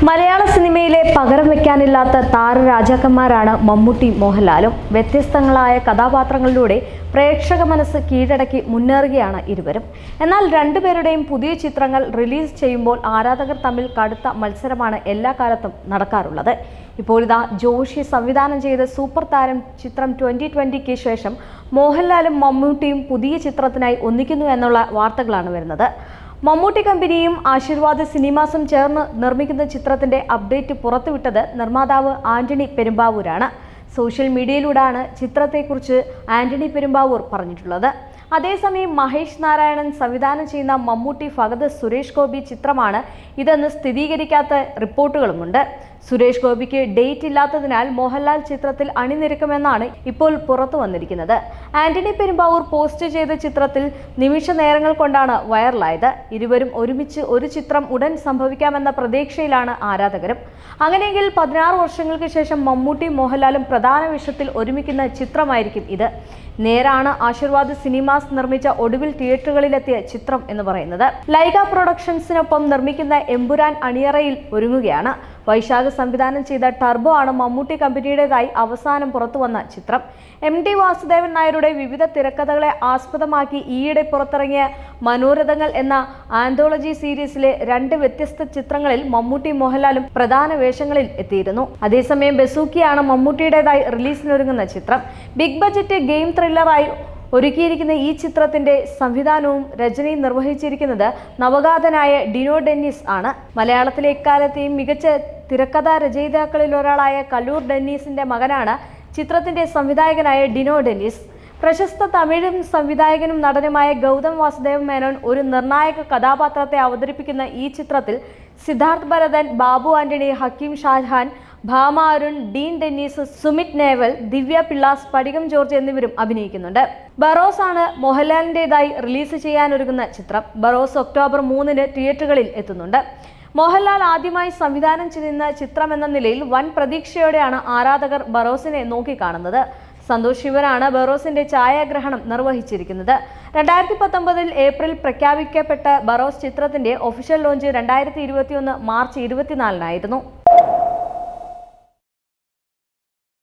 മലയാള സിനിമയിലെ പകരം വെക്കാനില്ലാത്ത താരരാജാക്കന്മാരാണ് മമ്മൂട്ടി മോഹൻലാലും. വ്യത്യസ്തങ്ങളായ കഥാപാത്രങ്ങളിലൂടെ പ്രേക്ഷക മനസ്സ് കീഴടക്കി മുന്നേറുകയാണ് ഇരുവരും. എന്നാൽ രണ്ടുപേരുടെയും പുതിയ ചിത്രങ്ങൾ റിലീസ് ചെയ്യുമ്പോൾ ആരാധകർ തമ്മിൽ കടുത്ത മത്സരമാണ് എല്ലാ കാലത്തും നടക്കാറുള്ളത്. ഇപ്പോഴിതാ ജോഷി സംവിധാനം ചെയ്ത സൂപ്പർ താരം ചിത്രം 2020ക്ക് ശേഷം മോഹൻലാലും മമ്മൂട്ടിയും പുതിയ ചിത്രത്തിനായി ഒന്നിക്കുന്നു എന്നുള്ള വാർത്തകളാണ് വരുന്നത്. മമ്മൂട്ടി കമ്പനിയും ആശീർവാദ് സിനിമാസും ചേർന്ന് നിർമ്മിക്കുന്ന ചിത്രത്തിന്റെ അപ്ഡേറ്റ് പുറത്തുവിട്ടത് നിർമ്മാതാവ് ആന്റണി പെരുമ്പാവൂരാണ്. സോഷ്യൽ മീഡിയയിലൂടെയാണ് ചിത്രത്തെക്കുറിച്ച് ആന്റണി പെരുമ്പാവൂർ പറഞ്ഞിട്ടുള്ളത്. അതേസമയം മഹേഷ് നാരായണൻ സംവിധാനം ചെയ്യുന്ന മമ്മൂട്ടി ഫഹദ് സുരേഷ് ഗോപി ചിത്രമാണ് ഇതെന്ന് സ്ഥിരീകരിക്കാത്ത റിപ്പോർട്ടുകളുമുണ്ട്. സുരേഷ് ഗോപിക്ക് ഡേറ്റ് ഇല്ലാത്തതിനാൽ മോഹൻലാൽ ചിത്രത്തിൽ അണിനിരക്കുമെന്നാണ് ഇപ്പോൾ പുറത്തു വന്നിരിക്കുന്നത്. ആന്റണി പെരുമ്പാവൂർ പോസ്റ്റ് ചെയ്ത ചിത്രത്തിൽ നിമിഷ നേരങ്ങൾ കൊണ്ടാണ് വൈറലായത്. ഇരുവരും ഒരുമിച്ച് ഒരു ചിത്രം ഉടൻ സംഭവിക്കാമെന്ന പ്രതീക്ഷയിലാണ് ആരാധകരും. അങ്ങനെയെങ്കിൽ 16 വർഷങ്ങൾക്ക് ശേഷം മമ്മൂട്ടി മോഹൻലാലും പ്രധാന വേഷത്തിൽ ഒരുമിക്കുന്ന ചിത്രമായിരിക്കും ഇത്. നേരാണ് ആശീർവാദ് സിനിമാസ് നിർമ്മിച്ച ഒടുവിൽ തിയേറ്ററുകളിലെത്തിയ ചിത്രം എന്ന് പറയുന്നത്. ലൈഗ പ്രൊഡക്ഷൻസിനൊപ്പം നിർമ്മിക്കുന്ന എമ്പുരാൻ അണിയറയിൽ ഒരുങ്ങുകയാണ്. വൈശാഖ് സംവിധാനം ചെയ്ത ടർബോ ആണ് മമ്മൂട്ടി കമ്പനിയുടേതായി അവസാനം പുറത്തുവന്ന ചിത്രം. MD വാസുദേവൻ നായരുടെ വിവിധ തിരക്കഥകളെ ആസ്പദമാക്കി ഈയിടെ പുറത്തിറങ്ങിയ മനോരഥങ്ങൾ എന്ന ആന്തോളജി സീരീസിലെ 2 വ്യത്യസ്ത ചിത്രങ്ങളിൽ മമ്മൂട്ടി മോഹൻലാലും പ്രധാന വേഷങ്ങളിൽ എത്തിയിരുന്നു. അതേസമയം ബസൂക്കിയാണ് മമ്മൂട്ടിയുടേതായി റിലീസിനൊരുങ്ങുന്ന ചിത്രം. ബിഗ് ബജറ്റ് ഗെയിം ത്രില്ലറായി ഒരുക്കിയിരിക്കുന്ന ഈ ചിത്രത്തിന്റെ സംവിധാനവും രചനയും നിർവഹിച്ചിരിക്കുന്നത് നവഗാതനായ ഡിനോ ഡെന്നിസ് ആണ്. മലയാളത്തിലെ എക്കാലത്തെയും മികച്ച തിരക്കഥാ രചയിതാക്കളിൽ ഒരാളായ കല്ലൂർ ഡെന്നീസിന്റെ മകനാണ് ചിത്രത്തിന്റെ സംവിധായകനായ ഡിനോ ഡെന്നിസ്. പ്രശസ്ത തമിഴ് സംവിധായകനും നടനുമായ ഗൗതം വാസുദേവ മേനോൻ ഒരു നിർണായക കഥാപാത്രത്തെ അവതരിപ്പിക്കുന്ന ഈ ചിത്രത്തിൽ സിദ്ധാർത്ഥ് ഭരതൻ, ബാബു ആന്റണി, ഹക്കീം ഷാജഹാൻ, ഭാമ അരുൺ, ഡീൻ ഡെന്നീസ്, സുമിത് നേവൽ, ദിവ്യ പിള്ള, സ്ഫടികം ജോർജ് എന്നിവരും അഭിനയിക്കുന്നുണ്ട്. ബറോസ് ആണ് മോഹൻലാലിൻ്റെതായി റിലീസ് ചെയ്യാനൊരുങ്ങുന്ന ചിത്രം. ബറോസ് ഒക്ടോബർ 3-ന് തിയേറ്ററുകളിൽ എത്തുന്നുണ്ട്. മോഹൻലാൽ ആദ്യമായി സംവിധാനം ചെയ്യുന്ന ചിത്രമെന്ന നിലയിൽ വൻ പ്രതീക്ഷയോടെയാണ് ആരാധകർ ബറോസിനെ നോക്കിക്കാണുന്നത്. സന്തോഷ് ശിവനാണ് ബറോസിന്റെ ഛായാഗ്രഹണം നിർവഹിച്ചിരിക്കുന്നത്. 2019 ഏപ്രിൽ പ്രഖ്യാപിക്കപ്പെട്ട ബറോസ് ചിത്രത്തിന്റെ ഒഫീഷ്യൽ ലോഞ്ച് 2021 മാർച്ച് 24-നായിരുന്നു.